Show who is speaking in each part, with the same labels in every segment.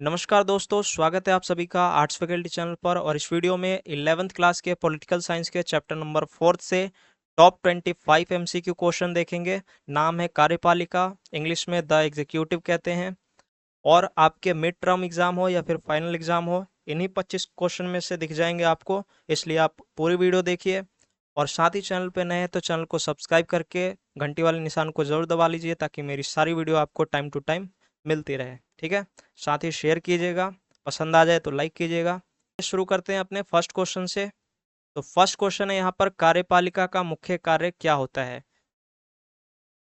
Speaker 1: नमस्कार दोस्तों, स्वागत है आप सभी का आर्ट्स फैकल्टी चैनल पर। और इस वीडियो में 11th क्लास के पॉलिटिकल साइंस के चैप्टर नंबर 4 से टॉप 25 एमसीक्यू क्वेश्चन देखेंगे। नाम है कार्यपालिका, इंग्लिश में द एग्जीक्यूटिव कहते हैं। और आपके मिड टर्म एग्जाम हो या फिर फाइनल एग्जाम हो, इन्हीं 25 क्वेश्चन में से दिख जाएंगे आपको, इसलिए आप पूरी वीडियो देखिए। और साथ ही चैनल पे नए हैं तो चैनल को सब्सक्राइब करके घंटी वाले निशान को जरूर दबा लीजिए, ताकि मेरी सारी वीडियो आपको टाइम टू टाइम मिलती रहे। ठीक है, साथ ही शेयर कीजिएगा, पसंद आ जाए तो लाइक कीजिएगा। शुरू करते हैं अपने फर्स्ट क्वेश्चन से। तो फर्स्ट क्वेश्चन है यहाँ पर, कार्यपालिका का मुख्य कार्य क्या होता है?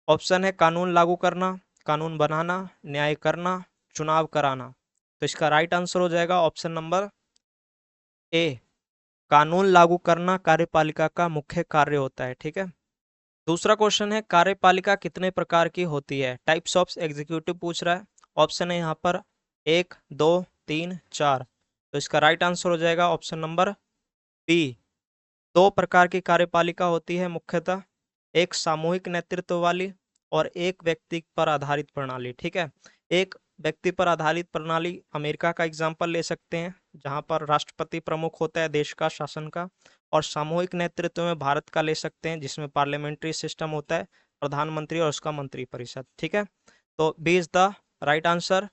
Speaker 1: ऑप्शन है कानून लागू करना, कानून बनाना, न्याय करना, चुनाव कराना। तो इसका राइट आंसर हो जाएगा ऑप्शन नंबर ए, कानून लागू करना कार्यपालिका का मुख्य कार्य होता है। ठीक है। दूसरा क्वेश्चन है, कार्यपालिका कितने प्रकार की होती है? टाइप्स ऑफ एग्जीक्यूटिव पूछ रहा है। ऑप्शन है यहाँ पर 1, 2, 3, 4। तो इसका राइट आंसर हो जाएगा ऑप्शन नंबर बी, 2 प्रकार की कार्यपालिका होती है मुख्यतः, एक सामूहिक नेतृत्व वाली और एक व्यक्ति पर आधारित प्रणाली। ठीक है। एक व्यक्ति पर आधारित प्रणाली अमेरिका का एग्जाम्पल ले सकते हैं, जहां पर राष्ट्रपति प्रमुख होता है देश का शासन का। और सामूहिक नेतृत्व में भारत का ले सकते हैं, जिसमें पार्लियामेंट्री सिस्टम होता है, प्रधानमंत्री और उसका मंत्रिपरिषद। ठीक है। तो B is the right answer.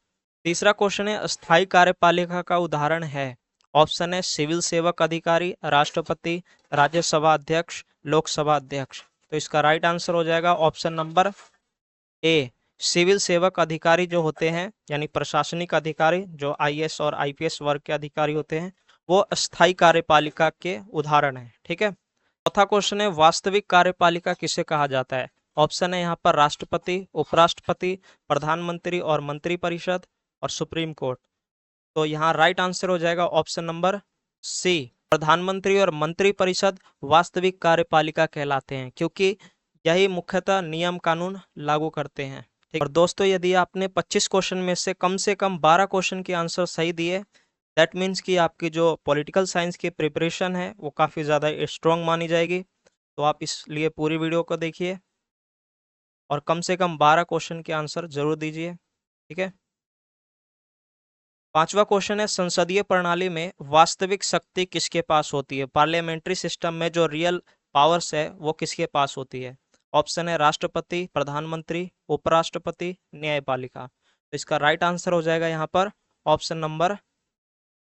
Speaker 1: तीसरा क्वेश्चन है, स्थायी कार्यपालिका का उदाहरण है। ऑप्शन है सिविल सेवक अधिकारी, राष्ट्रपति, राज्यसभा अध्यक्ष, लोकसभा अध्यक्ष। तो इसका राइट आंसर हो जाएगा ऑप्शन नंबर ए, सिविल सेवक अधिकारी जो होते हैं, यानी प्रशासनिक अधिकारी जो आईएएस और आईपीएस वर्ग के अधिकारी होते हैं, वो अस्थायी कार्यपालिका के उदाहरण है। ठीक है। चौथा क्वेश्चन है, वास्तविक कार्यपालिका किसे कहा जाता है? ऑप्शन है यहाँ पर राष्ट्रपति, उपराष्ट्रपति, प्रधानमंत्री और मंत्रिपरिषद और सुप्रीम कोर्ट। तो यहाँ राइट आंसर हो जाएगा ऑप्शन नंबर सी, प्रधानमंत्री और मंत्रिपरिषद वास्तविक कार्यपालिका कहलाते हैं, क्योंकि यही मुख्यतः नियम कानून लागू करते हैं। ठीक। और दोस्तों, यदि आपने 25 क्वेश्चन में से कम 12 क्वेश्चन के आंसर सही दिए, दैट मीन्स कि आपकी जो पॉलिटिकल साइंस की प्रिपरेशन है वो काफ़ी ज़्यादा स्ट्रॉन्ग मानी जाएगी। तो आप इसलिए पूरी वीडियो को देखिए और कम से कम 12 क्वेश्चन के आंसर जरूर दीजिए। ठीक है। पांचवा क्वेश्चन है, संसदीय प्रणाली में वास्तविक शक्ति किसके पास होती है? पार्लियामेंट्री सिस्टम में जो रियल पावर्स है वो किसके पास होती है? ऑप्शन है राष्ट्रपति, प्रधानमंत्री, उपराष्ट्रपति, न्यायपालिका। तो इसका राइट आंसर हो जाएगा यहाँ पर ऑप्शन नंबर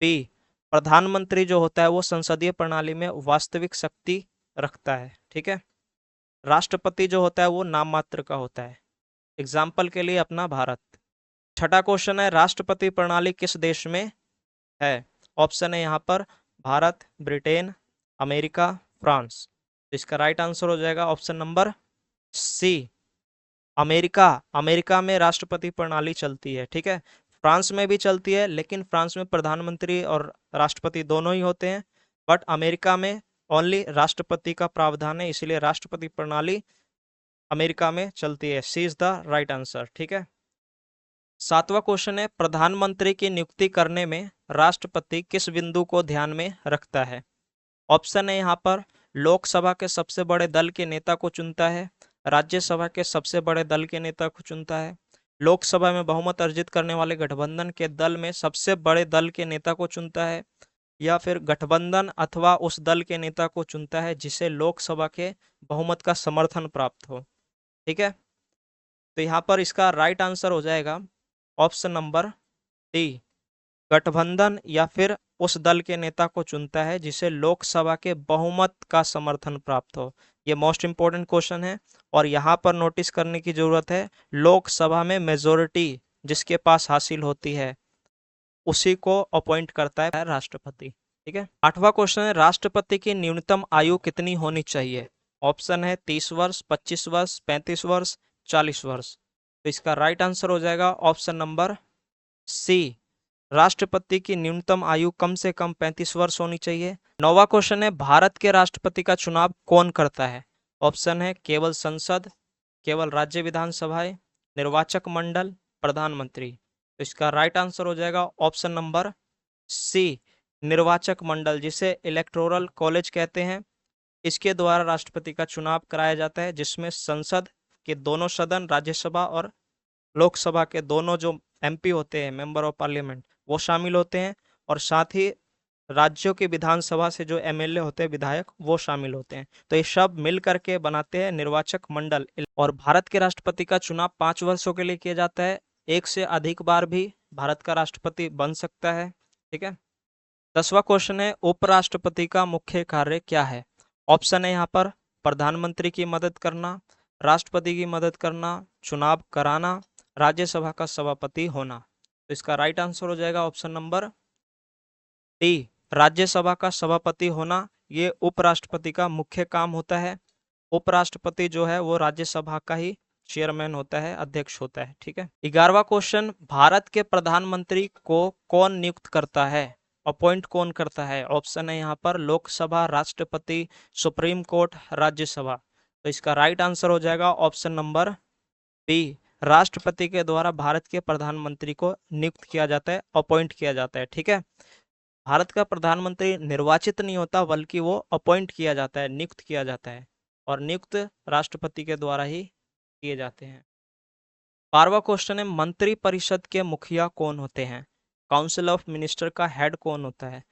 Speaker 1: बी, प्रधानमंत्री जो होता है वो संसदीय प्रणाली में वास्तविक शक्ति रखता है। ठीक है। राष्ट्रपति जो होता है वो नाम मात्र का होता है। एग्जाम्पल के लिए अपना भारत। छठा क्वेश्चन है, राष्ट्रपति प्रणाली किस देश में है? ऑप्शन है यहाँ पर भारत, ब्रिटेन, अमेरिका, फ्रांस। तो इसका राइट आंसर हो जाएगा option number C, America. America में राष्ट्रपति प्रणाली चलती है। ठीक है। फ्रांस में भी चलती है, लेकिन फ्रांस में प्रधानमंत्री और राष्ट्रपति दोनों ही होते हैं। बट अमेरिका में ओनली राष्ट्रपति का प्रावधान है, इसीलिए राष्ट्रपति प्रणाली अमेरिका में चलती है। सी इज द राइट आंसर। ठीक है। सातवां क्वेश्चन है, प्रधानमंत्री की नियुक्ति करने में राष्ट्रपति किस बिंदु को ध्यान में रखता है? ऑप्शन है यहाँ पर लोकसभा के सबसे बड़े दल के नेता को चुनता है, राज्यसभा के सबसे बड़े दल के नेता को चुनता है, लोकसभा में बहुमत अर्जित करने वाले गठबंधन के दल में सबसे बड़े दल के नेता को चुनता है, या फिर गठबंधन अथवा उस दल के नेता को चुनता है जिसे लोकसभा के बहुमत का समर्थन प्राप्त हो। ठीक है। तो यहाँ पर इसका राइट आंसर हो जाएगा ऑप्शन नंबर डी, गठबंधन या फिर उस दल के नेता को चुनता है जिसे लोकसभा के बहुमत का समर्थन प्राप्त हो। ये मोस्ट इंपोर्टेंट क्वेश्चन है, और यहाँ पर नोटिस करने की जरूरत है, लोकसभा में मेजोरिटी जिसके पास हासिल होती है उसी को अपॉइंट करता है राष्ट्रपति। ठीक है। आठवां क्वेश्चन है, राष्ट्रपति की न्यूनतम आयु कितनी होनी चाहिए? ऑप्शन है 30 वर्ष, 25 वर्ष, 35 वर्ष, 40 वर्ष। तो इसका राइट आंसर हो जाएगा ऑप्शन नंबर सी, राष्ट्रपति की न्यूनतम आयु कम से कम 35 वर्ष होनी चाहिए। नौवां क्वेश्चन है, भारत के राष्ट्रपति का चुनाव कौन करता है? ऑप्शन है केवल संसद, केवल राज्य विधानसभाएं, निर्वाचक मंडल, प्रधानमंत्री। तो इसका राइट आंसर हो जाएगा ऑप्शन नंबर सी, निर्वाचक मंडल, जिसे इलेक्टोरल कॉलेज कहते हैं। इसके द्वारा राष्ट्रपति का चुनाव कराया जाता है, जिसमें संसद के दोनों सदन, राज्यसभा और लोकसभा के दोनों जो एमपी होते हैं, मेंबर ऑफ पार्लियामेंट, वो शामिल होते हैं, और साथ ही राज्यों की विधानसभा से जो एमएलए होते हैं, विधायक, वो शामिल होते हैं। तो ये सब मिल करके बनाते हैं निर्वाचक मंडल। और भारत के राष्ट्रपति का चुनाव 5 वर्षों के लिए किया जाता है। एक से अधिक बार भी भारत का राष्ट्रपति बन सकता है। ठीक है। 10वां क्वेश्चन है, उपराष्ट्रपति का मुख्य कार्य क्या है? ऑप्शन है यहाँ पर प्रधानमंत्री की मदद करना, राष्ट्रपति की मदद करना, चुनाव कराना, राज्यसभा का सभापति होना। तो इसका राइट आंसर हो जाएगा ऑप्शन नंबर डी, राज्यसभा का सभापति होना। ये उपराष्ट्रपति का मुख्य काम होता है। उपराष्ट्रपति जो है वो राज्यसभा का ही चेयरमैन होता है, अध्यक्ष होता है। ठीक है। 11वां क्वेश्चन, भारत के प्रधानमंत्री को कौन नियुक्त करता है? अपॉइंट कौन करता है? ऑप्शन है यहाँ पर लोकसभा, राष्ट्रपति, सुप्रीम कोर्ट, राज्यसभा। तो इसका राइट आंसर हो जाएगा ऑप्शन नंबर बी, राष्ट्रपति के द्वारा भारत के प्रधानमंत्री को नियुक्त किया जाता है, अपॉइंट किया जाता है। ठीक है। भारत का प्रधानमंत्री निर्वाचित नहीं होता, बल्कि वो अपॉइंट किया जाता है, नियुक्त किया जाता है, और नियुक्त राष्ट्रपति के द्वारा ही किए जाते हैं। 12वां क्वेश्चन है, मंत्री परिषद के मुखिया कौन होते हैं? काउंसिल ऑफ मिनिस्टर का हेड कौन होता है?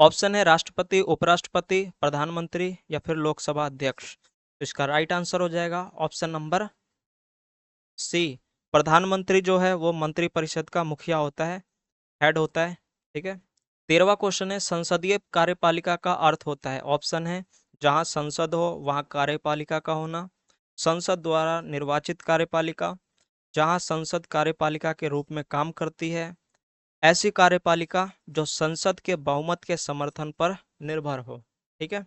Speaker 1: ऑप्शन है राष्ट्रपति, उपराष्ट्रपति, प्रधानमंत्री या फिर लोकसभा अध्यक्ष। तो इसका राइट आंसर हो जाएगा ऑप्शन नंबर सी, प्रधानमंत्री जो है वो मंत्री परिषद का मुखिया होता है, हेड होता है। ठीक है। 13वां क्वेश्चन है, संसदीय कार्यपालिका का अर्थ होता है। ऑप्शन है जहां संसद हो वहां कार्यपालिका का होना, संसद द्वारा निर्वाचित कार्यपालिका, जहां संसद कार्यपालिका के रूप में काम करती है, ऐसी कार्यपालिका जो संसद के बहुमत के समर्थन पर निर्भर हो। ठीक है।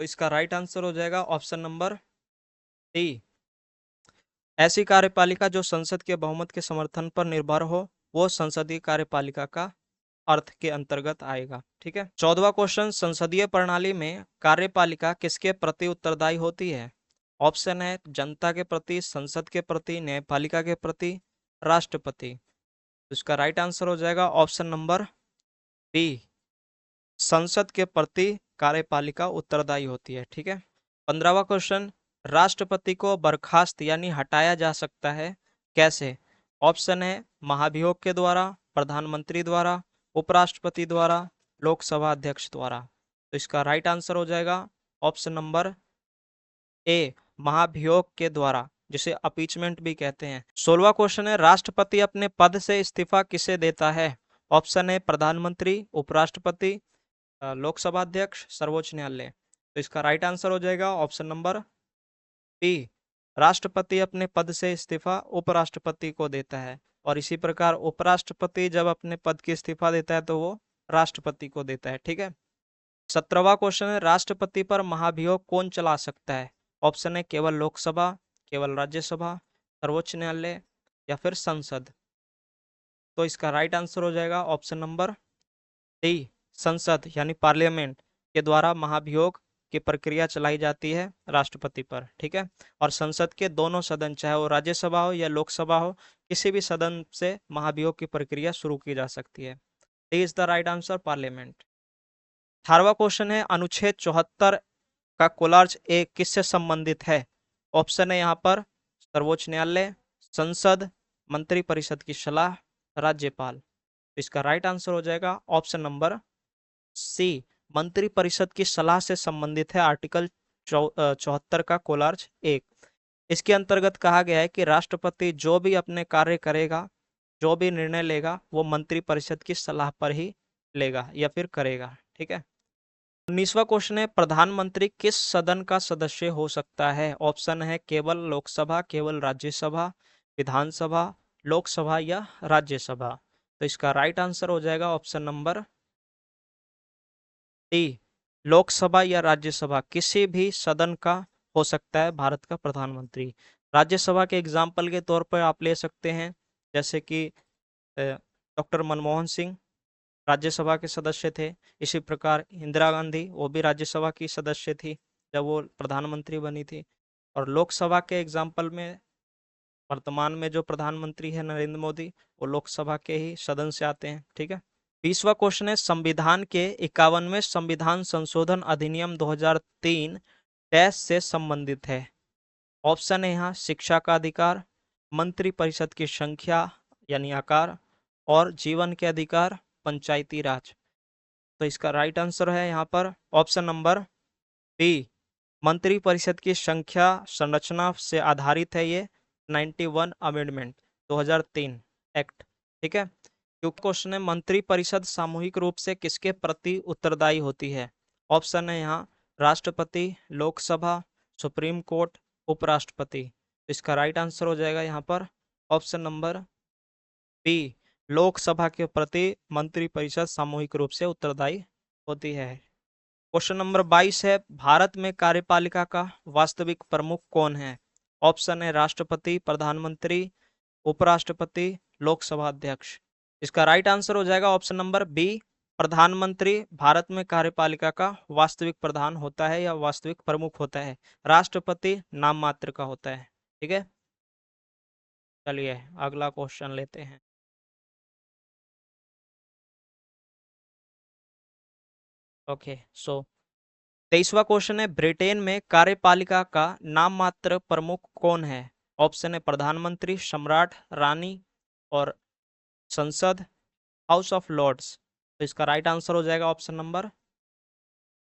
Speaker 1: तो इसका राइट आंसर हो जाएगा ऑप्शन नंबर डी, ऐसी कार्यपालिका जो संसद के बहुमत के समर्थन पर निर्भर हो, वो संसदीय कार्यपालिका का अर्थ के अंतर्गत आएगा। ठीक है। 14वां क्वेश्चन, संसदीय प्रणाली में कार्यपालिका किसके प्रति उत्तरदायी होती है? ऑप्शन है जनता के प्रति, संसद के प्रति, न्यायपालिका के प्रति, राष्ट्रपति। तो इसका राइट आंसर हो जाएगा ऑप्शन नंबर बी, संसद के प्रति कार्यपालिका उत्तरदायी होती है। ठीक है। 15वां क्वेश्चन, राष्ट्रपति को बर्खास्त यानी हटाया जा सकता है कैसे? ऑप्शन है महाभियोग के द्वारा, प्रधानमंत्री द्वारा, उपराष्ट्रपति द्वारा, लोकसभा अध्यक्ष द्वारा। तो इसका राइट आंसर हो जाएगा ऑप्शन नंबर ए, महाभियोग के द्वारा, जिसे अपीचमेंट भी कहते हैं। 16वां क्वेश्चन है, राष्ट्रपति अपने पद से इस्तीफा किसे देता है? ऑप्शन है प्रधानमंत्री, उपराष्ट्रपति, लोकसभा अध्यक्ष, सर्वोच्च न्यायालय। तो इसका राइट आंसर हो जाएगा ऑप्शन नंबर बी, राष्ट्रपति अपने पद से इस्तीफा उपराष्ट्रपति को देता है, और इसी प्रकार उपराष्ट्रपति जब अपने पद की इस्तीफा देता है तो वो राष्ट्रपति को देता है। ठीक है। 17वां क्वेश्चन है, राष्ट्रपति पर महाभियोग कौन चला सकता है? ऑप्शन है केवल लोकसभा, केवल राज्यसभा, सर्वोच्च न्यायालय या फिर संसद। तो इसका राइट आंसर हो जाएगा ऑप्शन नंबर डी, संसद यानी पार्लियामेंट के द्वारा महाभियोग की प्रक्रिया चलाई जाती है राष्ट्रपति पर। ठीक है। और संसद के दोनों सदन, चाहे वो राज्यसभा हो या लोकसभा हो, किसी भी सदन से महाभियोग की प्रक्रिया शुरू की जा सकती है। D is the right answer, parliament. 18वां क्वेश्चन है, अनुच्छेद 74 का कोलार्ज ए किससे संबंधित है? ऑप्शन है यहाँ पर सर्वोच्च न्यायालय, संसद, मंत्री परिषद की सलाह, राज्यपाल। तो इसका राइट आंसर हो जाएगा ऑप्शन नंबर सी, मंत्री परिषद की सलाह से संबंधित है आर्टिकल 74 का कोलार्ज एक। इसके अंतर्गत कहा गया है कि राष्ट्रपति जो भी अपने कार्य करेगा, जो भी निर्णय लेगा, वो मंत्री परिषद की सलाह पर ही लेगा या फिर करेगा। ठीक है। 19वां क्वेश्चन है, प्रधानमंत्री किस सदन का सदस्य हो सकता है? ऑप्शन है केवल लोकसभा, केवल राज्यसभा, विधानसभा, लोकसभा या राज्यसभा। तो इसका राइट आंसर हो जाएगा ऑप्शन नंबर डी, लोकसभा या राज्यसभा, किसी भी सदन का हो सकता है भारत का प्रधानमंत्री। राज्यसभा के एग्जाम्पल के तौर पर आप ले सकते हैं, जैसे कि डॉक्टर मनमोहन सिंह राज्यसभा के सदस्य थे। इसी प्रकार इंदिरा गांधी, वो भी राज्यसभा की सदस्य थी जब वो प्रधानमंत्री बनी थी। और लोकसभा के एग्जाम्पल में वर्तमान में जो प्रधानमंत्री है नरेंद्र मोदी, वो लोकसभा के ही सदन से आते हैं। ठीक है। 20वां क्वेश्चन है, संविधान के 51वें संविधान संशोधन अधिनियम 2003 डैश से संबंधित है? ऑप्शन है यहाँ शिक्षा का अधिकार, मंत्री परिषद की संख्या, यानी आकार, और जीवन के अधिकार पंचायती राज। तो इसका राइट आंसर है यहाँ पर ऑप्शन नंबर बी। मंत्री परिषद की संख्या संरचना से आधारित है ये 91 अमेंडमेंट 2003 एक्ट। ठीक है, क्योंकि क्वेश्चन है मंत्री परिषद सामूहिक रूप से किसके प्रति उत्तरदायी होती है। ऑप्शन है यहाँ राष्ट्रपति, लोकसभा, सुप्रीम कोर्ट, उपराष्ट्रपति। तो इसका राइट आंसर हो जाएगा यहाँ पर ऑप्शन नंबर बी। लोकसभा के प्रति मंत्री परिषद सामूहिक रूप से उत्तरदायी होती है। क्वेश्चन नंबर 22 है भारत में कार्यपालिका का वास्तविक प्रमुख कौन है। ऑप्शन है राष्ट्रपति, प्रधानमंत्री, उपराष्ट्रपति, लोकसभा अध्यक्ष। इसका राइट आंसर हो जाएगा ऑप्शन नंबर बी। प्रधानमंत्री भारत में कार्यपालिका का वास्तविक प्रधान होता है या वास्तविक प्रमुख होता है। राष्ट्रपति नाम मात्र का होता है। ठीक है, चलिए अगला क्वेश्चन लेते हैं। ओके, सो 23वां क्वेश्चन है ब्रिटेन में कार्यपालिका का नाम मात्र प्रमुख कौन है। ऑप्शन है प्रधानमंत्री, सम्राट, रानी और संसद, हाउस ऑफ लॉर्ड्स। तो इसका राइट आंसर हो जाएगा ऑप्शन नंबर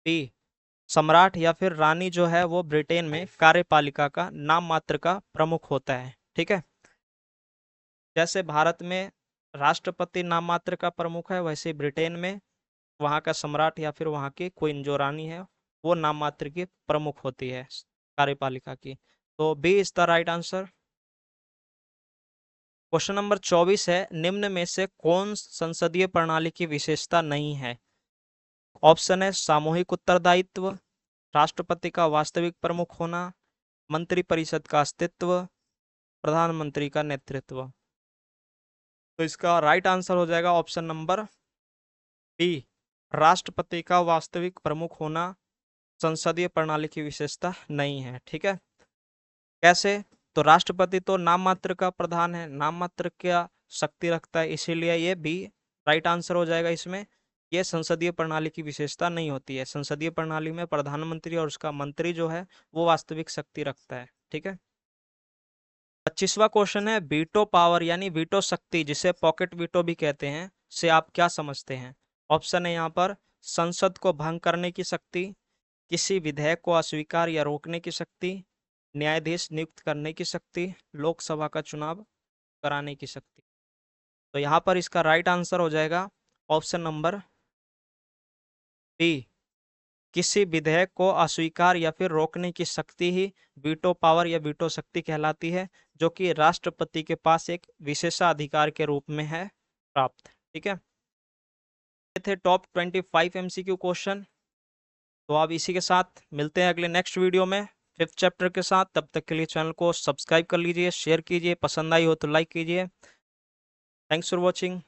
Speaker 1: बी। सम्राट या फिर रानी जो है वो ब्रिटेन में कार्यपालिका का नाम मात्र का प्रमुख होता है। ठीक है, जैसे भारत में राष्ट्रपति नाम मात्र का प्रमुख है, वैसे ब्रिटेन में वहाँ का सम्राट या फिर वहाँ की क्वीन जो रानी है वो नाम मात्र की प्रमुख होती है कार्यपालिका की। तो B is the right answer. Question number 24 है निम्न में से कौन संसदीय प्रणाली की विशेषता नहीं है। ऑप्शन है सामूहिक उत्तरदायित्व, राष्ट्रपति का वास्तविक प्रमुख होना, मंत्रिपरिषद का अस्तित्व, प्रधानमंत्री का नेतृत्व। तो इसका राइट आंसर हो जाएगा ऑप्शन नंबर बी। राष्ट्रपति का वास्तविक प्रमुख होना संसदीय प्रणाली की विशेषता नहीं है। ठीक है, कैसे? तो राष्ट्रपति तो नाम मात्र का प्रधान है, नाम मात्र क्या शक्ति रखता है, इसीलिए ये बी राइट आंसर हो जाएगा। इसमें ये संसदीय प्रणाली की विशेषता नहीं होती है। संसदीय प्रणाली में प्रधानमंत्री और उसका मंत्री जो है वो वास्तविक शक्ति रखता है। ठीक है, 25वां क्वेश्चन है वीटो पावर यानी वीटो शक्ति जिसे पॉकेट वीटो भी कहते हैं से आप क्या समझते हैं। ऑप्शन है यहाँ पर संसद को भंग करने की शक्ति, किसी विधेयक को अस्वीकार या रोकने की शक्ति, न्यायाधीश नियुक्त करने की शक्ति, लोकसभा का चुनाव कराने की शक्ति। तो यहाँ पर इसका राइट आंसर हो जाएगा ऑप्शन नंबर बी। किसी विधेयक को अस्वीकार या फिर रोकने की शक्ति ही वीटो पावर या वीटो शक्ति कहलाती है, जो कि राष्ट्रपति के पास एक विशेषाधिकार के रूप में है प्राप्त। ठीक है, ये थे टॉप 25 MCQ क्वेश्चन। तो आप इसी के साथ मिलते हैं अगले नेक्स्ट वीडियो में 5th चैप्टर के साथ। तब तक के लिए चैनल को सब्सक्राइब कर लीजिए, शेयर कीजिए, पसंद आई हो तो लाइक कीजिए। Thanks for watching.